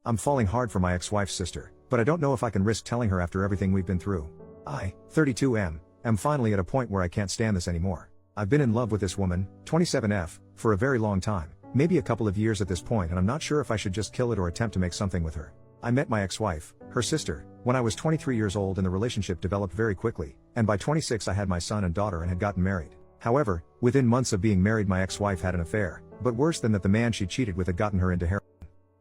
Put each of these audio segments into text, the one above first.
I'm falling hard for my ex-wife's sister, but I don't know if I can risk telling her after everything we've been through. I, 32 am finally at a point where I can't stand this anymore. I've been in love with this woman, 27F, for a very long time, maybe a couple of years at this point, and I'm not sure if I should just kill it or attempt to make something with her. I met my ex-wife, her sister, when I was 23 years old, and the relationship developed very quickly, and by 26 I had my son and daughter and had gotten married. However, within months of being married my ex-wife had an affair, but worse than that, the man she cheated with had gotten her into heroin.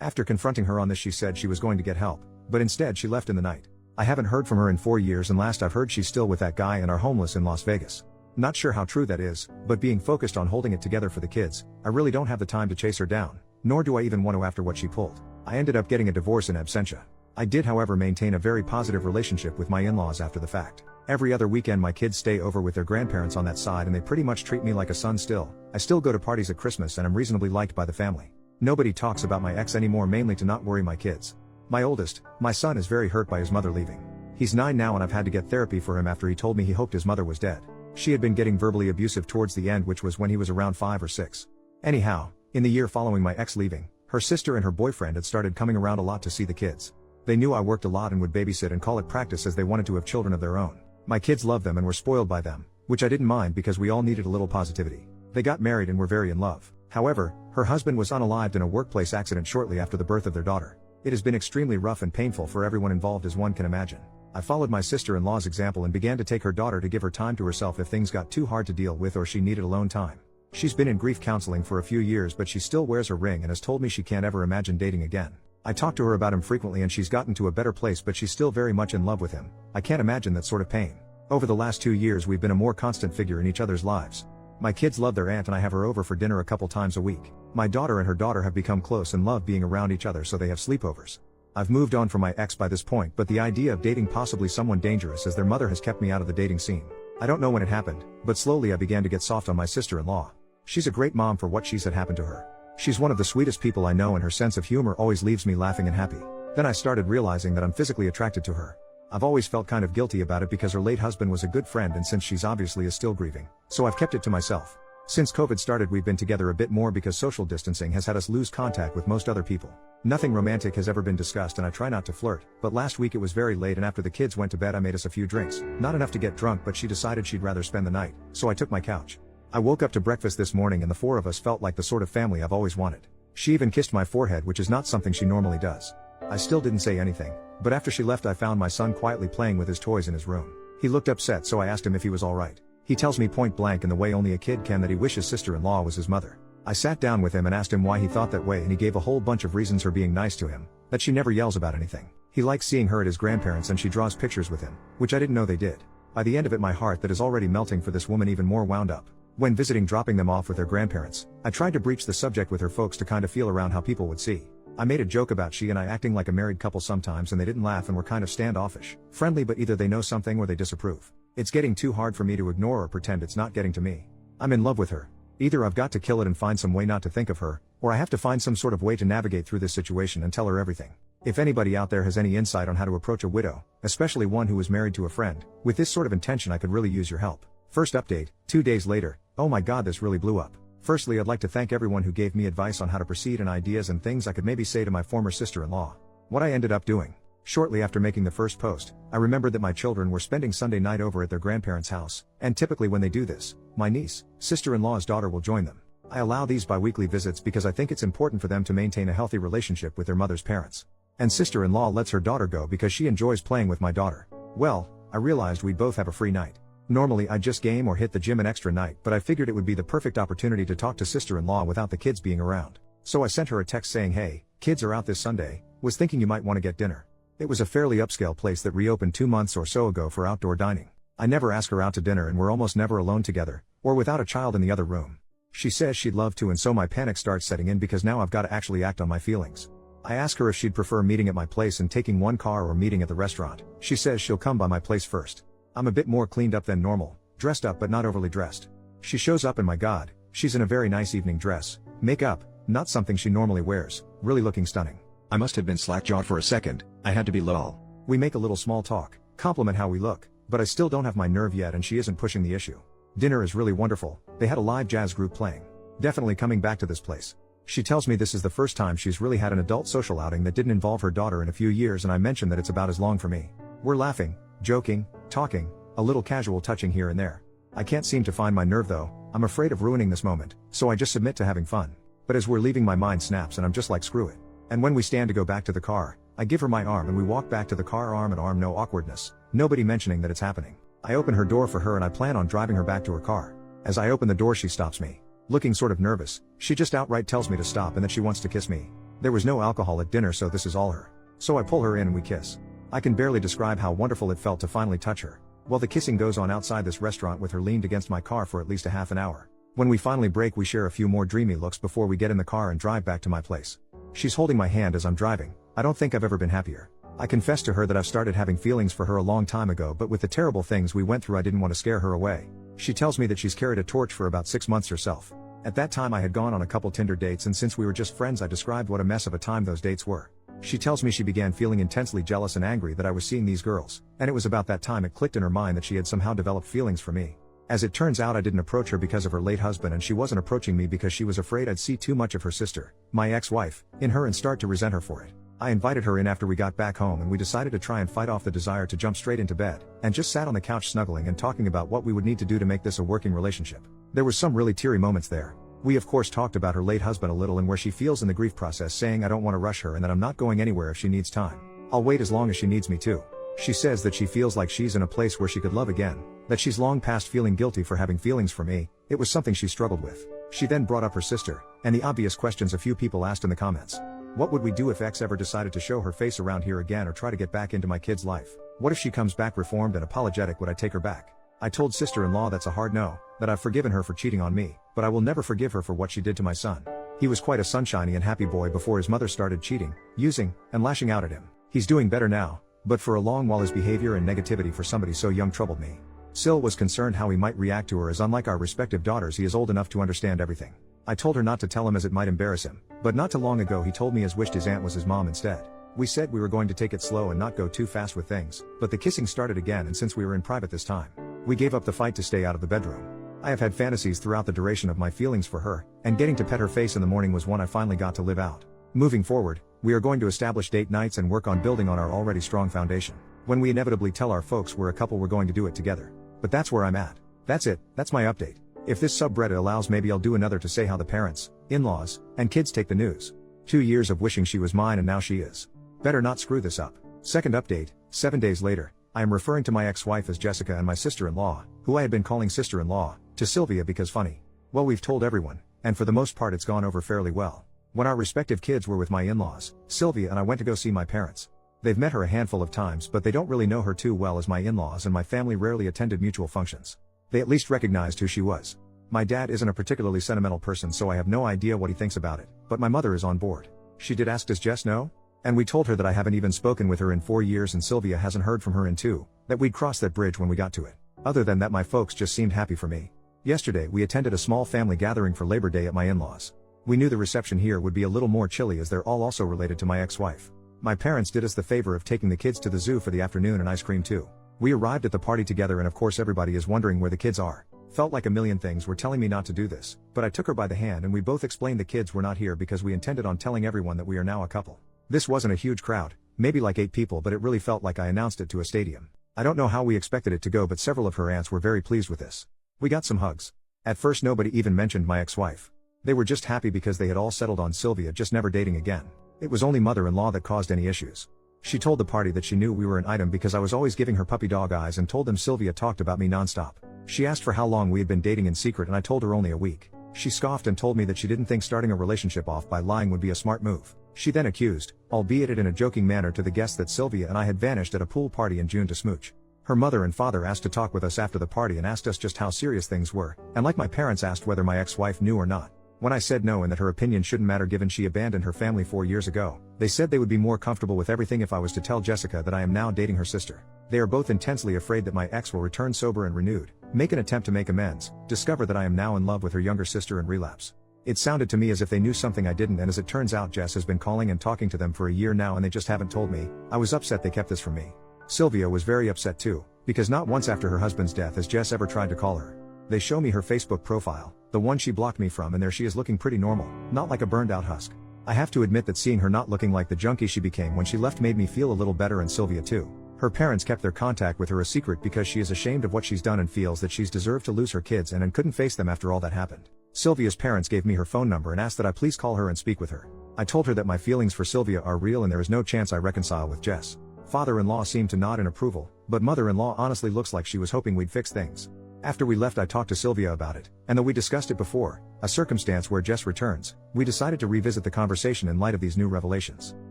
After confronting her on this, she said she was going to get help, but instead she left in the night. I haven't heard from her in 4 years, and last I've heard she's still with that guy and are homeless in Las Vegas. Not sure how true that is, but being focused on holding it together for the kids, I really don't have the time to chase her down, nor do I even want to after what she pulled. I ended up getting a divorce in absentia. I did however maintain a very positive relationship with my in-laws after the fact. Every other weekend my kids stay over with their grandparents on that side, and they pretty much treat me like a son still. I still go to parties at Christmas and I'm reasonably liked by the family. Nobody talks about my ex anymore, mainly to not worry my kids. My oldest, my son, is very hurt by his mother leaving. He's 9 now and I've had to get therapy for him after he told me he hoped his mother was dead. She had been getting verbally abusive towards the end, which was when he was around 5 or 6. Anyhow, in the year following my ex leaving, her sister and her boyfriend had started coming around a lot to see the kids. They knew I worked a lot and would babysit and call it practice, as they wanted to have children of their own. My kids loved them and were spoiled by them, which I didn't mind because we all needed a little positivity. They got married and were very in love. However, her husband was unalived in a workplace accident shortly after the birth of their daughter. It has been extremely rough and painful for everyone involved, as one can imagine. I followed my sister-in-law's example and began to take her daughter to give her time to herself if things got too hard to deal with or she needed alone time. She's been in grief counseling for a few years, but she still wears her ring and has told me she can't ever imagine dating again. I talk to her about him frequently and she's gotten to a better place, but she's still very much in love with him. I can't imagine that sort of pain. Over the last 2 years we've been a more constant figure in each other's lives. My kids love their aunt and I have her over for dinner a couple times a week. My daughter and her daughter have become close and love being around each other, so they have sleepovers. I've moved on from my ex by this point, but the idea of dating possibly someone dangerous as their mother has kept me out of the dating scene. I don't know when it happened, but slowly I began to get soft on my sister-in-law. She's a great mom for what she's had happen to her. She's one of the sweetest people I know and her sense of humor always leaves me laughing and happy. Then I started realizing that I'm physically attracted to her. I've always felt kind of guilty about it because her late husband was a good friend, and since she's obviously is still grieving, so I've kept it to myself. Since COVID started we've been together a bit more because social distancing has had us lose contact with most other people. Nothing romantic has ever been discussed and I try not to flirt, but last week it was very late and after the kids went to bed I made us a few drinks. Not enough to get drunk, but she decided she'd rather spend the night, so I took my couch. I woke up to breakfast this morning and the 4 of us felt like the sort of family I've always wanted. She even kissed my forehead, which is not something she normally does. I still didn't say anything, but after she left I found my son quietly playing with his toys in his room. He looked upset, so I asked him if he was alright. He tells me point blank in the way only a kid can that he wishes sister-in-law was his mother. I sat down with him and asked him why he thought that way, and he gave a whole bunch of reasons for being nice to him. That she never yells about anything. He likes seeing her at his grandparents and she draws pictures with him, which I didn't know they did. By the end of it my heart that is already melting for this woman even more wound up. When visiting, dropping them off with their grandparents, I tried to breach the subject with her folks to kind of feel around how people would see. I made a joke about she and I acting like a married couple sometimes, and they didn't laugh and were kind of standoffish. Friendly, but either they know something or they disapprove. It's getting too hard for me to ignore or pretend it's not getting to me. I'm in love with her. Either I've got to kill it and find some way not to think of her, or I have to find some sort of way to navigate through this situation and tell her everything. If anybody out there has any insight on how to approach a widow, especially one who is married to a friend, with this sort of intention, I could really use your help. First update, 2 days later. Oh my god, this really blew up. Firstly, I'd like to thank everyone who gave me advice on how to proceed and ideas and things I could maybe say to my former sister-in-law. What I ended up doing. Shortly after making the first post, I remembered that my children were spending Sunday night over at their grandparents' house, and typically when they do this, my niece, sister-in-law's daughter, will join them. I allow these bi-weekly visits because I think it's important for them to maintain a healthy relationship with their mother's parents. And sister-in-law lets her daughter go because she enjoys playing with my daughter. Well, I realized we'd both have a free night. Normally I'd just game or hit the gym an extra night, but I figured it would be the perfect opportunity to talk to sister-in-law without the kids being around. So I sent her a text saying, "Hey, kids are out this Sunday, was thinking you might want to get dinner." It was a fairly upscale place that reopened 2 months or so ago for outdoor dining. I never ask her out to dinner and we're almost never alone together, or without a child in the other room. She says she'd love to, and so my panic starts setting in because now I've got to actually act on my feelings. I ask her if she'd prefer meeting at my place and taking one car or meeting at the restaurant. She says she'll come by my place first. I'm a bit more cleaned up than normal, dressed up but not overly dressed. She shows up and my god, she's in a very nice evening dress, makeup, not something she normally wears, really looking stunning. I must have been slack-jawed for a second, I had to be lol. We make a little small talk, compliment how we look, but I still don't have my nerve yet and she isn't pushing the issue. Dinner is really wonderful, they had a live jazz group playing. Definitely coming back to this place. She tells me this is the first time she's really had an adult social outing that didn't involve her daughter in a few years, and I mention that it's about as long for me. We're laughing, joking, talking, a little casual touching here and there. I can't seem to find my nerve though. I'm afraid of ruining this moment, so I just submit to having fun. But as we're leaving, my mind snaps and I'm just like, screw it. And when we stand to go back to the car, I give her my arm and we walk back to the car arm in arm, no awkwardness, nobody mentioning that it's happening. I open her door for her and I plan on driving her back to her car. As I open the door, she stops me. Looking sort of nervous, she just outright tells me to stop and that she wants to kiss me. There was no alcohol at dinner, so this is all her. So I pull her in and we kiss. I can barely describe how wonderful it felt to finally touch her. Well, the kissing goes on outside this restaurant with her leaned against my car for at least a half an hour. When we finally break, we share a few more dreamy looks before we get in the car and drive back to my place. She's holding my hand as I'm driving. I don't think I've ever been happier. I confess to her that I've started having feelings for her a long time ago, but with the terrible things we went through, I didn't want to scare her away. She tells me that she's carried a torch for about 6 months herself. At that time I had gone on a couple Tinder dates, and since we were just friends, I described what a mess of a time those dates were. She tells me she began feeling intensely jealous and angry that I was seeing these girls, and it was about that time it clicked in her mind that she had somehow developed feelings for me. As it turns out, I didn't approach her because of her late husband, and she wasn't approaching me because she was afraid I'd see too much of her sister, my ex-wife, in her and start to resent her for it. I invited her in after we got back home and we decided to try and fight off the desire to jump straight into bed, and just sat on the couch snuggling and talking about what we would need to do to make this a working relationship. There were some really teary moments there. We of course talked about her late husband a little and where she feels in the grief process, saying I don't want to rush her and that I'm not going anywhere if she needs time. I'll wait as long as she needs me to. She says that she feels like she's in a place where she could love again, that she's long past feeling guilty for having feelings for me. It was something she struggled with. She then brought up her sister, and the obvious questions a few people asked in the comments. What would we do if X ever decided to show her face around here again or try to get back into my kid's life? What if she comes back reformed and apologetic? Would I take her back? I told sister-in-law that's a hard no, that I've forgiven her for cheating on me, but I will never forgive her for what she did to my son. He was quite a sunshiny and happy boy before his mother started cheating, using, and lashing out at him. He's doing better now, but for a long while his behavior and negativity for somebody so young troubled me. Sil was concerned how he might react to her, as unlike our respective daughters, he is old enough to understand everything. I told her not to tell him as it might embarrass him, but not too long ago he told me his wished his aunt was his mom instead. We said we were going to take it slow and not go too fast with things, but the kissing started again, and since we were in private this time, we gave up the fight to stay out of the bedroom. I have had fantasies throughout the duration of my feelings for her, and getting to pet her face in the morning was one I finally got to live out. Moving forward, we are going to establish date nights and work on building on our already strong foundation. When we inevitably tell our folks we're a couple, we're going to do it together. But that's where I'm at. That's it, that's my update. If this subreddit allows, maybe I'll do another to say how the parents, in-laws, and kids take the news. 2 years of wishing she was mine and now she is. Better not screw this up. Second update, 7 days later. I am referring to my ex-wife as Jessica and my sister-in-law, who I had been calling sister-in-law, to Sylvia because funny. Well, we've told everyone, and for the most part it's gone over fairly well. When our respective kids were with my in-laws, Sylvia and I went to go see my parents. They've met her a handful of times, but they don't really know her too well, as my in-laws and my family rarely attended mutual functions. They at least recognized who she was. My dad isn't a particularly sentimental person, so I have no idea what he thinks about it, but my mother is on board. She did ask, does Jess know? And we told her that I haven't even spoken with her in 4 years and Sylvia hasn't heard from her in 2, that we'd cross that bridge when we got to it. Other than that, my folks just seemed happy for me. Yesterday we attended a small family gathering for Labor Day at my in-laws. We knew the reception here would be a little more chilly as they're all also related to my ex-wife. My parents did us the favor of taking the kids to the zoo for the afternoon and ice cream too. We arrived at the party together and of course everybody is wondering where the kids are. Felt like a million things were telling me not to do this, but I took her by the hand and we both explained the kids were not here because we intended on telling everyone that we are now a couple. This wasn't a huge crowd, maybe like 8 people, but it really felt like I announced it to a stadium. I don't know how we expected it to go, but several of her aunts were very pleased with this. We got some hugs. At first nobody even mentioned my ex-wife. They were just happy because they had all settled on Sylvia just never dating again. It was only mother-in-law that caused any issues. She told the party that she knew we were an item because I was always giving her puppy dog eyes, and told them Sylvia talked about me nonstop. She asked for how long we had been dating in secret and I told her only a week. She scoffed and told me that she didn't think starting a relationship off by lying would be a smart move. She then accused, albeit it in a joking manner to the guests, that Sylvia and I had vanished at a pool party in June to smooch. Her mother and father asked to talk with us after the party and asked us just how serious things were, and like my parents asked whether my ex-wife knew or not. When I said no and that her opinion shouldn't matter given she abandoned her family 4 years ago, they said they would be more comfortable with everything if I was to tell Jessica that I am now dating her sister. They are both intensely afraid that my ex will return sober and renewed, make an attempt to make amends, discover that I am now in love with her younger sister and relapse. It sounded to me as if they knew something I didn't, and as it turns out Jess has been calling and talking to them for a year now and they just haven't told me. I was upset they kept this from me. Sylvia was very upset too, because not once after her husband's death has Jess ever tried to call her. They show me her Facebook profile, the one she blocked me from, and there she is looking pretty normal, not like a burned out husk. I have to admit that seeing her not looking like the junkie she became when she left made me feel a little better, and Sylvia too. Her parents kept their contact with her a secret because she is ashamed of what she's done and feels that she's deserved to lose her kids and couldn't face them after all that happened. Sylvia's parents gave me her phone number and asked that I please call her and speak with her. I told her that my feelings for Sylvia are real and there is no chance I reconcile with Jess. Father-in-law seemed to nod in approval, but mother-in-law honestly looks like she was hoping we'd fix things. After we left, I talked to Sylvia about it, and though we discussed it before, a circumstance where Jess returns, we decided to revisit the conversation in light of these new revelations.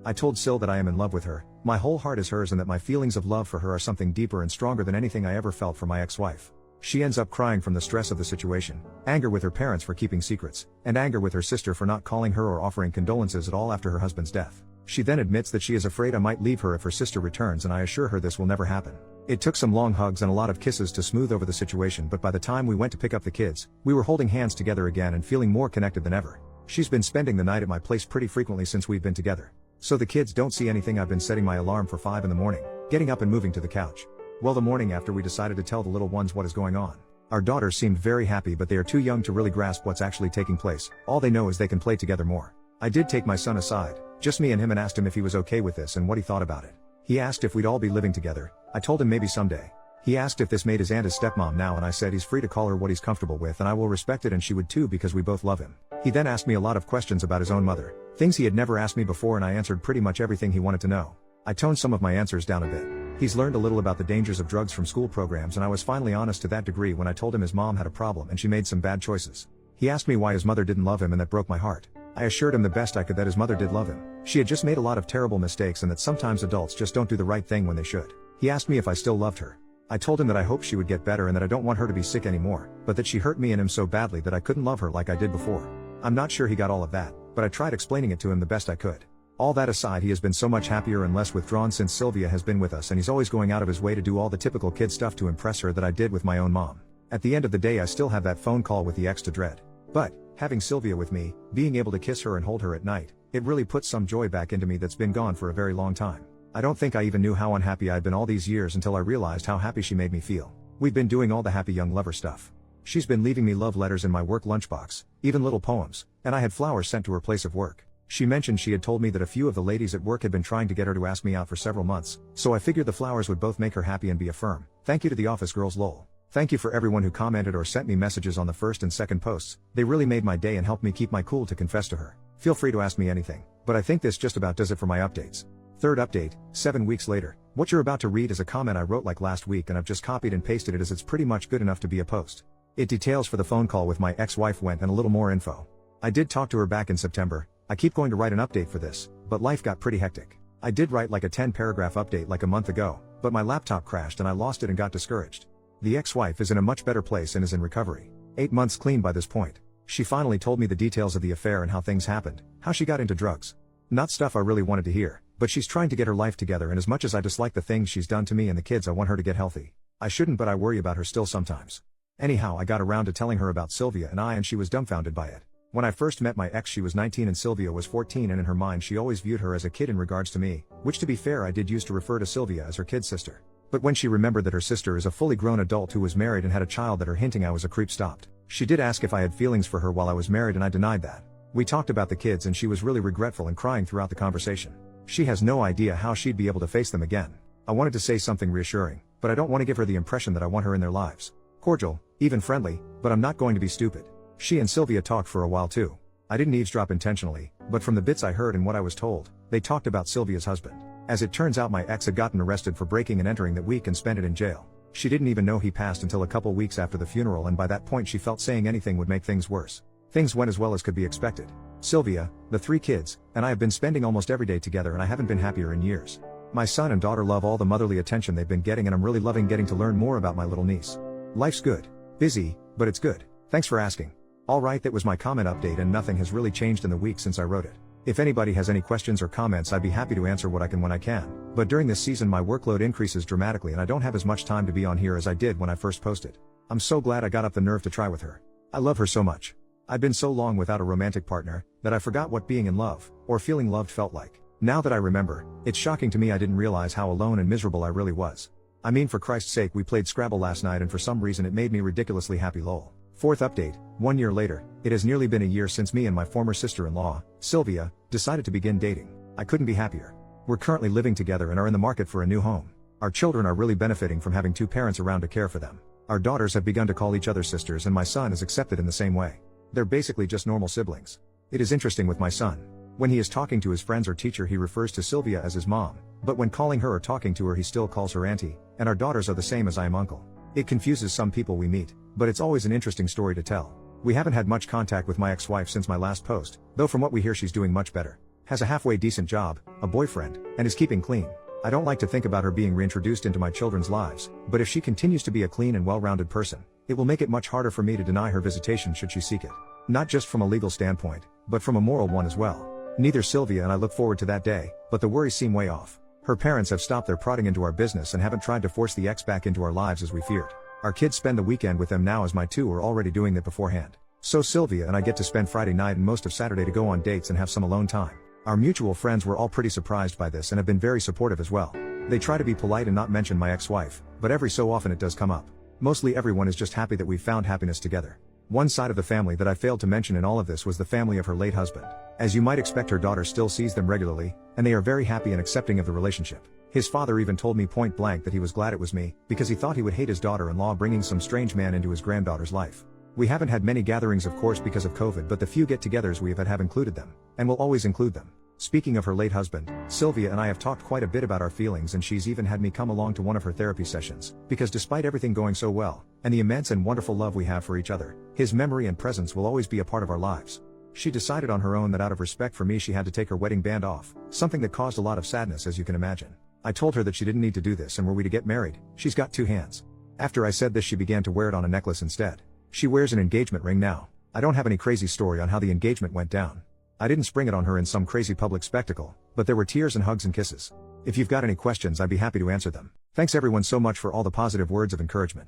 I told Syl that I am in love with her, my whole heart is hers, and that my feelings of love for her are something deeper and stronger than anything I ever felt for my ex-wife. She ends up crying from the stress of the situation, anger with her parents for keeping secrets, and anger with her sister for not calling her or offering condolences at all after her husband's death. She then admits that she is afraid I might leave her if her sister returns, and I assure her this will never happen. It took some long hugs and a lot of kisses to smooth over the situation, but by the time we went to pick up the kids, we were holding hands together again and feeling more connected than ever. She's been spending the night at my place pretty frequently since we've been together. So the kids don't see anything. I've been setting my alarm for 5 in the morning, getting up and moving to the couch. Well, the morning after, we decided to tell the little ones what is going on. Our daughters seemed very happy, but they are too young to really grasp what's actually taking place. All they know is they can play together more. I did take my son aside, just me and him, and asked him if he was okay with this and what he thought about it. He asked if we'd all be living together. I told him maybe someday. He asked if this made his aunt his stepmom now, and I said he's free to call her what he's comfortable with, and I will respect it, and she would too because we both love him. He then asked me a lot of questions about his own mother, things he had never asked me before, and I answered pretty much everything he wanted to know. I toned some of my answers down a bit. He's learned a little about the dangers of drugs from school programs, and I was finally honest to that degree when I told him his mom had a problem and she made some bad choices. He asked me why his mother didn't love him, and that broke my heart. I assured him the best I could that his mother did love him. She had just made a lot of terrible mistakes, and that sometimes adults just don't do the right thing when they should. He asked me if I still loved her. I told him that I hoped she would get better and that I don't want her to be sick anymore, but that she hurt me and him so badly that I couldn't love her like I did before. I'm not sure he got all of that, but I tried explaining it to him the best I could. All that aside, he has been so much happier and less withdrawn since Sylvia has been with us, and he's always going out of his way to do all the typical kid stuff to impress her that I did with my own mom. At the end of the day, I still have that phone call with the ex to dread. But, having Sylvia with me, being able to kiss her and hold her at night, it really puts some joy back into me that's been gone for a very long time. I don't think I even knew how unhappy I'd been all these years until I realized how happy she made me feel. We've been doing all the happy young lover stuff. She's been leaving me love letters in my work lunchbox, even little poems, and I had flowers sent to her place of work. She mentioned she had told me that a few of the ladies at work had been trying to get her to ask me out for several months, so I figured the flowers would both make her happy and be a firm thank you to the office girls, lol. Thank you for everyone who commented or sent me messages on the first and second posts. They really made my day and helped me keep my cool to confess to her. Feel free to ask me anything, but I think this just about does it for my updates. Third update, 7 weeks later. What you're about to read is a comment I wrote like last week, and I've just copied and pasted it as it's pretty much good enough to be a post. It details for the phone call with my ex-wife went and a little more info. I did talk to her back in September. I keep going to write an update for this, but life got pretty hectic. I did write like a 10-paragraph update like a month ago, but my laptop crashed and I lost it and got discouraged. The ex-wife is in a much better place and is in recovery. 8 months clean by this point. She finally told me the details of the affair and how things happened, how she got into drugs. Not stuff I really wanted to hear, but she's trying to get her life together, and as much as I dislike the things she's done to me and the kids, I want her to get healthy. I shouldn't, but I worry about her still sometimes. Anyhow, I got around to telling her about Sylvia and she was dumbfounded by it. When I first met my ex, she was 19 and Sylvia was 14, and in her mind she always viewed her as a kid in regards to me, which to be fair I did use to refer to Sylvia as her kid sister. But when she remembered that her sister is a fully grown adult who was married and had a child, that her hinting I was a creep stopped. She did ask if I had feelings for her while I was married, and I denied that. We talked about the kids and she was really regretful and crying throughout the conversation. She has no idea how she'd be able to face them again. I wanted to say something reassuring, but I don't want to give her the impression that I want her in their lives. Cordial, even friendly, but I'm not going to be stupid. She and Sylvia talked for a while too. I didn't eavesdrop intentionally, but from the bits I heard and what I was told, they talked about Sylvia's husband. As it turns out, my ex had gotten arrested for breaking and entering that week and spent it in jail. She didn't even know he passed until a couple weeks after the funeral, and by that point she felt saying anything would make things worse. Things went as well as could be expected. Sylvia, the 3 kids, and I have been spending almost every day together, and I haven't been happier in years. My son and daughter love all the motherly attention they've been getting, and I'm really loving getting to learn more about my little niece. Life's good. Busy, but it's good. Thanks for asking. Alright, that was my comment update, and nothing has really changed in the week since I wrote it. If anybody has any questions or comments, I'd be happy to answer what I can when I can, but during this season my workload increases dramatically and I don't have as much time to be on here as I did when I first posted. I'm so glad I got up the nerve to try with her. I love her so much. I've been so long without a romantic partner, that I forgot what being in love, or feeling loved felt like. Now that I remember, it's shocking to me I didn't realize how alone and miserable I really was. I mean, for Christ's sake, we played Scrabble last night and for some reason it made me ridiculously happy lol. Fourth update, 1 year later, it has nearly been a year since me and my former sister-in-law, Sylvia, decided to begin dating. I couldn't be happier. We're currently living together and are in the market for a new home. Our children are really benefiting from having two parents around to care for them. Our daughters have begun to call each other sisters and my son is accepted in the same way. They're basically just normal siblings. It is interesting with my son. When he is talking to his friends or teacher he refers to Sylvia as his mom, but when calling her or talking to her he still calls her auntie, and our daughters are the same as I am uncle. It confuses some people we meet, but it's always an interesting story to tell. We haven't had much contact with my ex-wife since my last post, though from what we hear she's doing much better. Has a halfway decent job, a boyfriend, and is keeping clean. I don't like to think about her being reintroduced into my children's lives, but if she continues to be a clean and well-rounded person, it will make it much harder for me to deny her visitation should she seek it. Not just from a legal standpoint, but from a moral one as well. Neither Sylvia and I look forward to that day, but the worries seem way off. Her parents have stopped their prodding into our business and haven't tried to force the ex back into our lives as we feared. Our kids spend the weekend with them now as my two were already doing that beforehand. So Sylvia and I get to spend Friday night and most of Saturday to go on dates and have some alone time. Our mutual friends were all pretty surprised by this and have been very supportive as well. They try to be polite and not mention my ex-wife, but every so often it does come up. Mostly everyone is just happy that we've found happiness together. One side of the family that I failed to mention in all of this was the family of her late husband. As you might expect, her daughter still sees them regularly, and they are very happy and accepting of the relationship. His father even told me point blank that he was glad it was me, because he thought he would hate his daughter-in-law bringing some strange man into his granddaughter's life. We haven't had many gatherings of course because of COVID, but the few get-togethers we have included them, and will always include them. Speaking of her late husband, Sylvia and I have talked quite a bit about our feelings and she's even had me come along to one of her therapy sessions, because despite everything going so well, and the immense and wonderful love we have for each other, his memory and presence will always be a part of our lives. She decided on her own that out of respect for me she had to take her wedding band off, something that caused a lot of sadness as you can imagine. I told her that she didn't need to do this and were we to get married, she's got two hands. After I said this she began to wear it on a necklace instead. She wears an engagement ring now. I don't have any crazy story on how the engagement went down. I didn't spring it on her in some crazy public spectacle, but there were tears and hugs and kisses. If you've got any questions I'd be happy to answer them. Thanks everyone so much for all the positive words of encouragement.